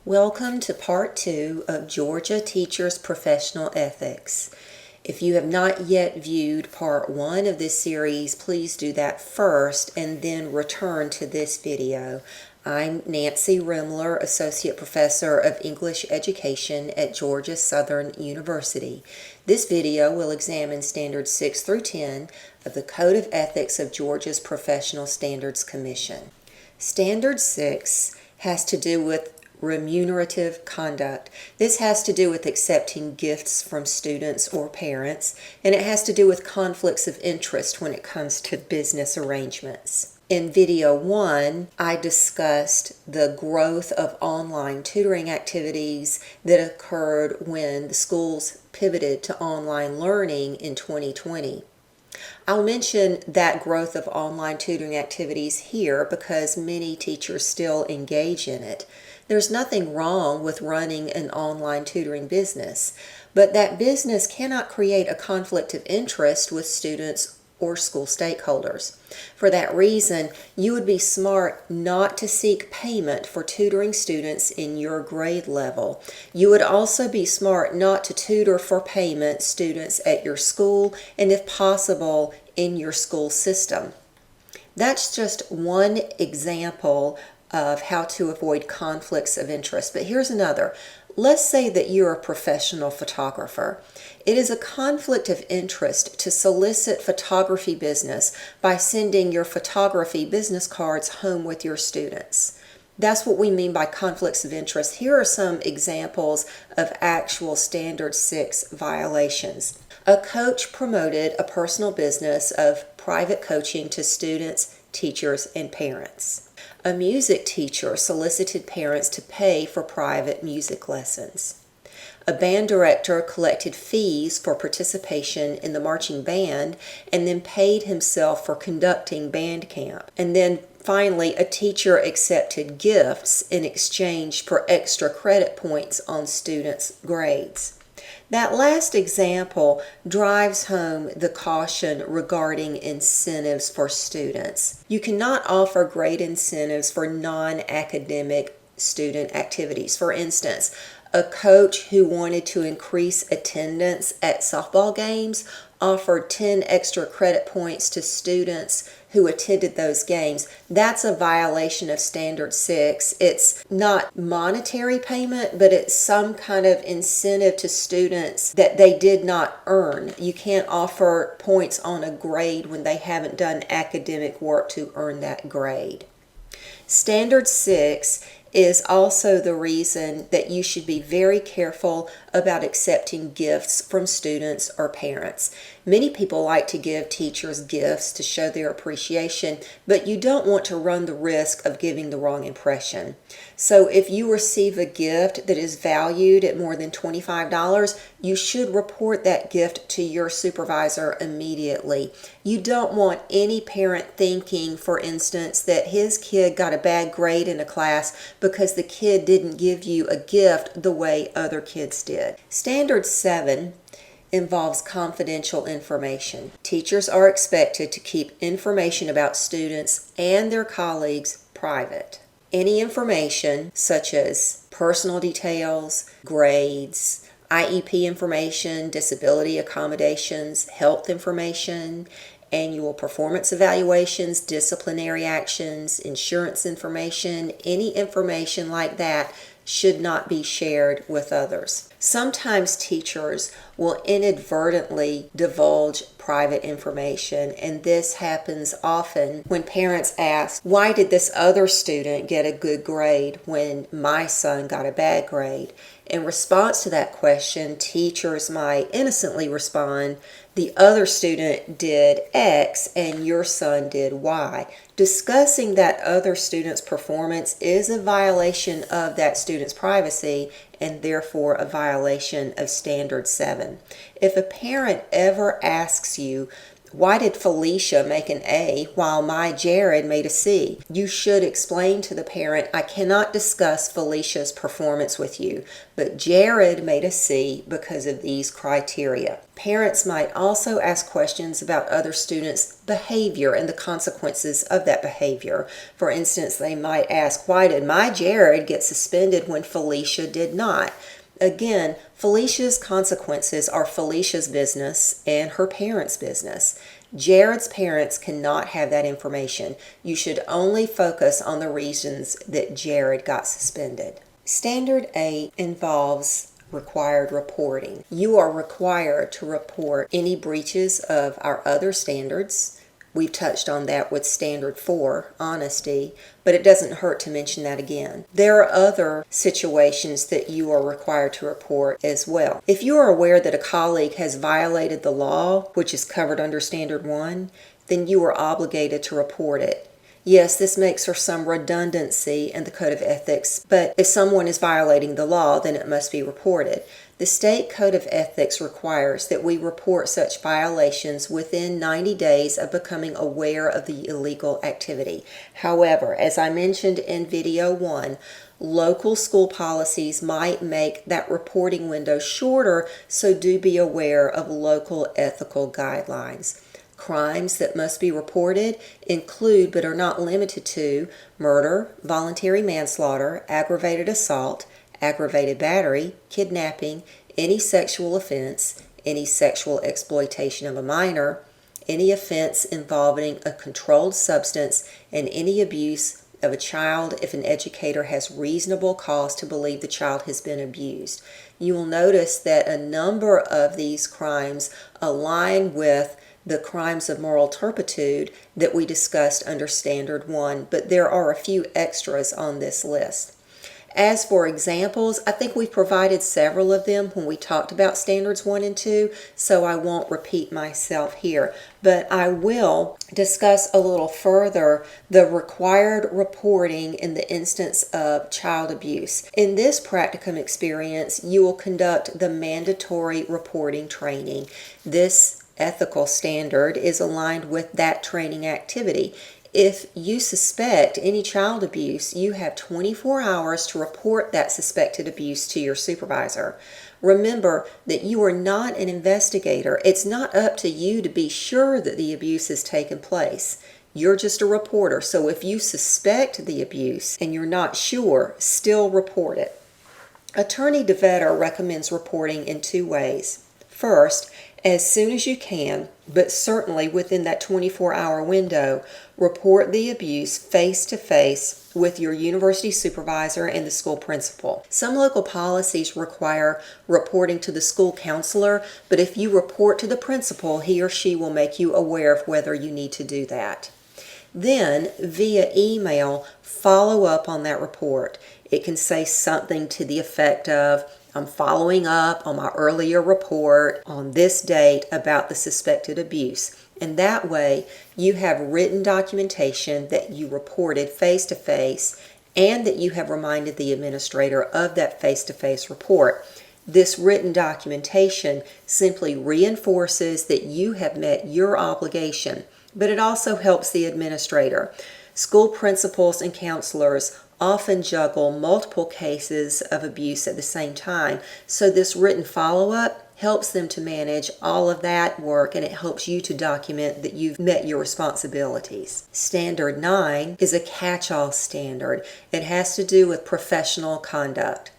Welcome to Part 2 of Georgia Teachers Professional Ethics. If you have not yet viewed Part 1 of this series, please do that first and then return to this video. I'm Nancy Rimler, Associate Professor of English Education at Georgia Southern University. This video will examine Standards 6 through 10 of the Code of Ethics of Georgia's Professional Standards Commission. Standard 6 has to do with remunerative conduct. This has to do with accepting gifts from students or parents, and it has to do with conflicts of interest when it comes to business arrangements. In video 1, I discussed the growth of online tutoring activities that occurred when the schools pivoted to online learning in 2020. I'll mention that growth of online tutoring activities here because many teachers still engage in it. There's nothing wrong with running an online tutoring business, but that business cannot create a conflict of interest with students or school stakeholders. For that reason, you would be smart not to seek payment for tutoring students in your grade level. You would also be smart not to tutor for payment students at your school and, if possible, in your school system. That's just one example of how to avoid conflicts of interest. But here's another. Let's say that you're a professional photographer. It is a conflict of interest to solicit photography business by sending your photography business cards home with your students. That's what we mean by conflicts of interest. Here are some examples of actual Standard 6 violations. A coach promoted a personal business of private coaching to students, teachers, and parents. A music teacher solicited parents to pay for private music lessons. A band director collected fees for participation in the marching band and then paid himself for conducting band camp. And then finally, a teacher accepted gifts in exchange for extra credit points on students' grades. That last example drives home the caution regarding incentives for students. You cannot offer great incentives for non-academic student activities. For instance, a coach who wanted to increase attendance at softball games offered 10 extra credit points to students who attended those games. That's a violation of Standard 6. It's not monetary payment, but it's some kind of incentive to students that they did not earn. You can't offer points on a grade when they haven't done academic work to earn that grade. Standard 6 is also the reason that you should be very careful about accepting gifts from students or parents. Many people like to give teachers gifts to show their appreciation, but you don't want to run the risk of giving the wrong impression. So if you receive a gift that is valued at more than $25, you should report that gift to your supervisor immediately. You don't want any parent thinking, for instance, that his kid got a bad grade in a class because the kid didn't give you a gift the way other kids did. Standard 7 involves confidential information. Teachers are expected to keep information about students and their colleagues private. Any information, such as personal details, grades, IEP information, disability accommodations, health information, annual performance evaluations, disciplinary actions, insurance information, any information like that should not be shared with others. Sometimes teachers will inadvertently divulge private information, and this happens often when parents ask, why did this other student get a good grade when my son got a bad grade? In response to that question, teachers might innocently respond, the other student did X and your son did Y. Discussing that other student's performance is a violation of that student's privacy and therefore a violation of Standard 7. If a parent ever asks you, Why did Felicia make an A while my Jared made a C? You should explain to the parent, I cannot discuss Felicia's performance with you, but Jared made a C because of these criteria. Parents might also ask questions about other students' behavior and the consequences of that behavior. For instance, they might ask, why did my Jared get suspended when Felicia did not? Again, Felicia's consequences are Felicia's business and her parents' business. Jared's parents cannot have that information. You should only focus on the reasons that Jared got suspended. Standard 8 involves required reporting. You are required to report any breaches of our other standards. We've touched on that with Standard 4, honesty, but it doesn't hurt to mention that again. There are other situations that you are required to report as well. If you are aware that a colleague has violated the law, which is covered under Standard 1, then you are obligated to report it. Yes, this makes for some redundancy in the Code of Ethics, but if someone is violating the law, then it must be reported. The State Code of Ethics requires that we report such violations within 90 days of becoming aware of the illegal activity. However, as I mentioned in video 1, local school policies might make that reporting window shorter, so do be aware of local ethical guidelines. Crimes that must be reported include, but are not limited to, murder, voluntary manslaughter, aggravated assault, aggravated battery, kidnapping, any sexual offense, any sexual exploitation of a minor, any offense involving a controlled substance, and any abuse of a child if an educator has reasonable cause to believe the child has been abused. You will notice that a number of these crimes align with the crimes of moral turpitude that we discussed under Standard 1, but there are a few extras on this list. As for examples, I think we provided several of them when we talked about Standards 1 and 2, so I won't repeat myself here, but I will discuss a little further the required reporting in the instance of child abuse. In this practicum experience, you will conduct the mandatory reporting training. This ethical standard is aligned with that training activity. If you suspect any child abuse, you have 24 hours to report that suspected abuse to your supervisor. Remember that you are not an investigator. It's not up to you to be sure that the abuse has taken place. You're just a reporter. So if you suspect the abuse and you're not sure, still report it. Attorney DeVetter recommends reporting in 2 ways. First, as soon as you can, but certainly within that 24-hour window, report the abuse face-to-face with your university supervisor and the school principal. Some local policies require reporting to the school counselor, but if you report to the principal, he or she will make you aware of whether you need to do that. Then, via email, follow up on that report. It can say something to the effect of, I'm following up on my earlier report on this date about the suspected abuse. And that way, you have written documentation that you reported face-to-face and that you have reminded the administrator of that face-to-face report. This written documentation simply reinforces that you have met your obligation, but it also helps the administrator. School principals and counselors often juggle multiple cases of abuse at the same time, so this written follow-up helps them to manage all of that work, and it helps you to document that you've met your responsibilities. Standard 9 is a catch-all standard. It has to do with professional conduct.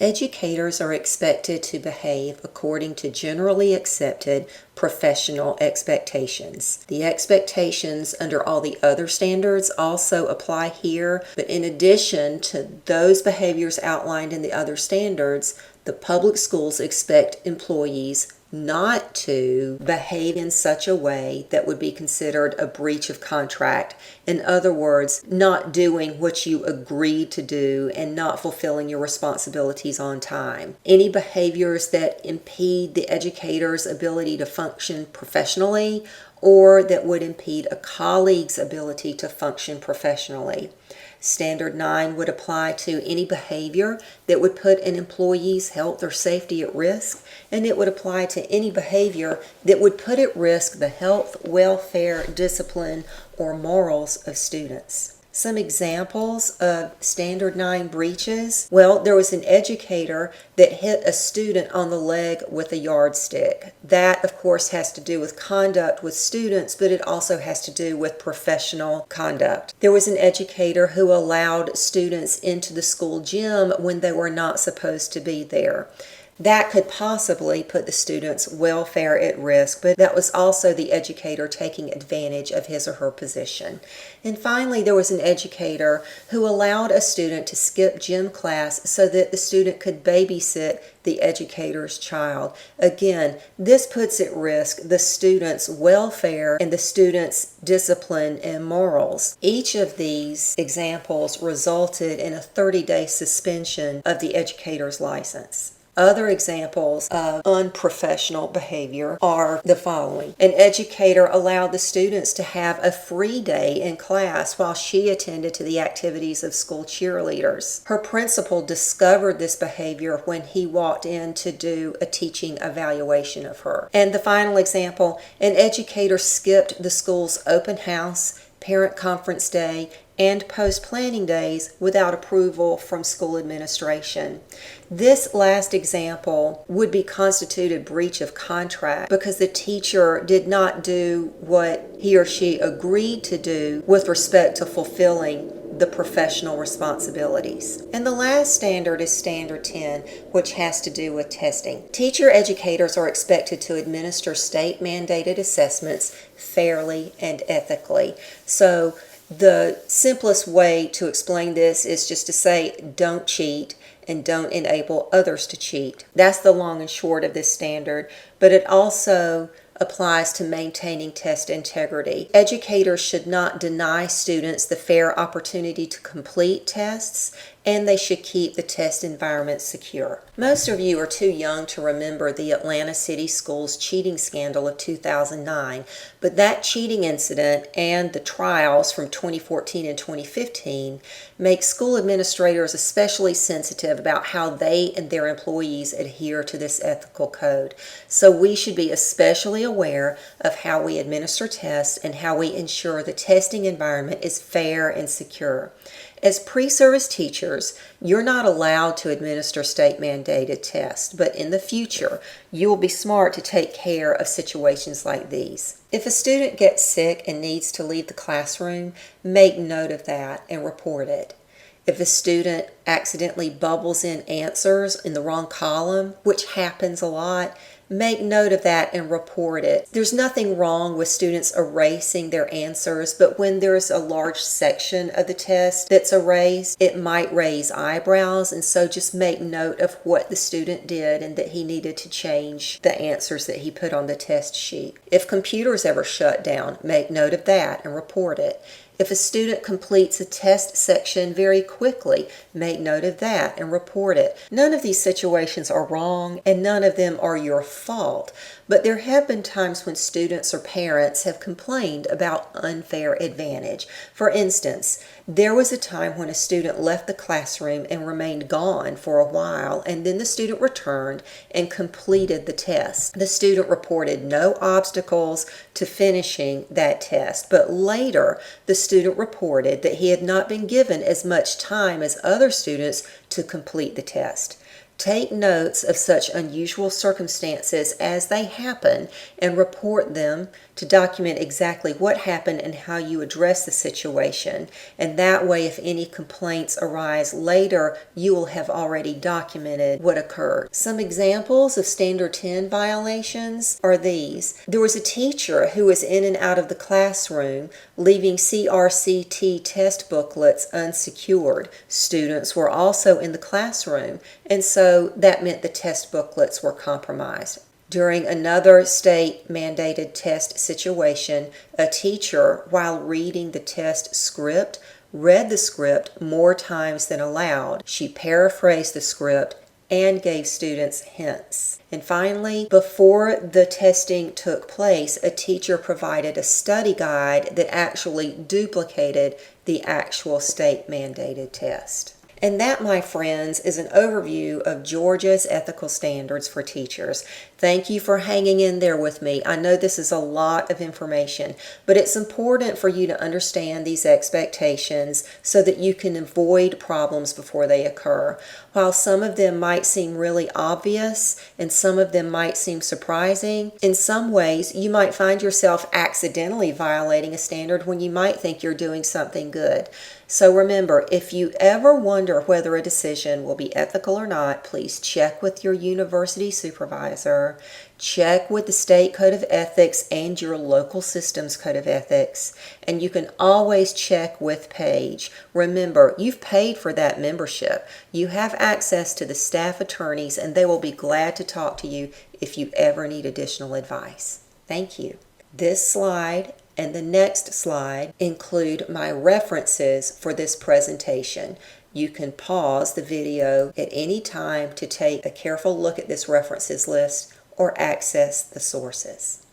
Educators are expected to behave according to generally accepted professional expectations. The expectations under all the other standards also apply here, but in addition to those behaviors outlined in the other standards, the public schools expect employees not to behave in such a way that would be considered a breach of contract. In other words, not doing what you agreed to do and not fulfilling your responsibilities on time. Any behaviors that impede the educator's ability to function professionally or that would impede a colleague's ability to function professionally. Standard 9 would apply to any behavior that would put an employee's health or safety at risk, and it would apply to any behavior that would put at risk the health, welfare, discipline, or morals of students. Some examples of Standard 9 breaches. Well, there was an educator that hit a student on the leg with a yardstick. That, of course, has to do with conduct with students, but it also has to do with professional conduct. There was an educator who allowed students into the school gym when they were not supposed to be there. That could possibly put the student's welfare at risk, but that was also the educator taking advantage of his or her position. And finally, there was an educator who allowed a student to skip gym class so that the student could babysit the educator's child. Again, this puts at risk the student's welfare and the student's discipline and morals. Each of these examples resulted in a 30-day suspension of the educator's license. Other examples of unprofessional behavior are the following. An educator allowed the students to have a free day in class while she attended to the activities of school cheerleaders. Her principal discovered this behavior when he walked in to do a teaching evaluation of her. And the final example, an educator skipped the school's open house, parent conference day, and post-planning days without approval from school administration. This last example would be constituted breach of contract because the teacher did not do what he or she agreed to do with respect to fulfilling the professional responsibilities. And the last standard is Standard 10, which has to do with testing. Teacher educators are expected to administer state-mandated assessments fairly and ethically. So the simplest way to explain this is just to say, don't cheat and don't enable others to cheat. That's the long and short of this standard, but it also applies to maintaining test integrity. Educators should not deny students the fair opportunity to complete tests, and they should keep the test environment secure. Most of you are too young to remember the Atlanta City Schools cheating scandal of 2009, but that cheating incident and the trials from 2014 and 2015 make school administrators especially sensitive about how they and their employees adhere to this ethical code. So we should be especially aware of how we administer tests and how we ensure the testing environment is fair and secure. As pre-service teachers, you're not allowed to administer state-mandated tests, but in the future, you will be smart to take care of situations like these. If a student gets sick and needs to leave the classroom, make note of that and report it. If a student accidentally bubbles in answers in the wrong column, which happens a lot, make note of that and report it. There's nothing wrong with students erasing their answers, but when there's a large section of the test that's erased, it might raise eyebrows, and so just make note of what the student did and that he needed to change the answers that he put on the test sheet. If computers ever shut down, make note of that and report it. If a student completes a test section very quickly, make note of that and report it. None of these situations are wrong and none of them are your fault, but there have been times when students or parents have complained about unfair advantage. For instance, there was a time when a student left the classroom and remained gone for a while, and then the student returned and completed the test. The student reported no obstacles to finishing that test, but later the student reported that he had not been given as much time as other students to complete the test. Take notes of such unusual circumstances as they happen and report them to document exactly what happened and how you address the situation. And that way, if any complaints arise later, you will have already documented what occurred. Some examples of Standard 10 violations are these. There was a teacher who was in and out of the classroom, leaving CRCT test booklets unsecured. Students were also in the classroom, and so that meant the test booklets were compromised. During another state-mandated test situation, a teacher, while reading the test script, read the script more times than allowed. She paraphrased the script and gave students hints. And finally, before the testing took place, a teacher provided a study guide that actually duplicated the actual state-mandated test. And that, my friends, is an overview of Georgia's ethical standards for teachers. Thank you for hanging in there with me. I know this is a lot of information, but it's important for you to understand these expectations so that you can avoid problems before they occur. While some of them might seem really obvious and some of them might seem surprising, in some ways you might find yourself accidentally violating a standard when you might think you're doing something good. So remember, if you ever wonder whether a decision will be ethical or not, please check with your university supervisor, check with the state code of ethics and your local system's code of ethics, and you can always check with Paige. Remember, you've paid for that membership. You have access to the staff attorneys, and they will be glad to talk to you if you ever need additional advice. Thank you. This slide and the next slide include my references for this presentation. You can pause the video at any time to take a careful look at this references list or access the sources.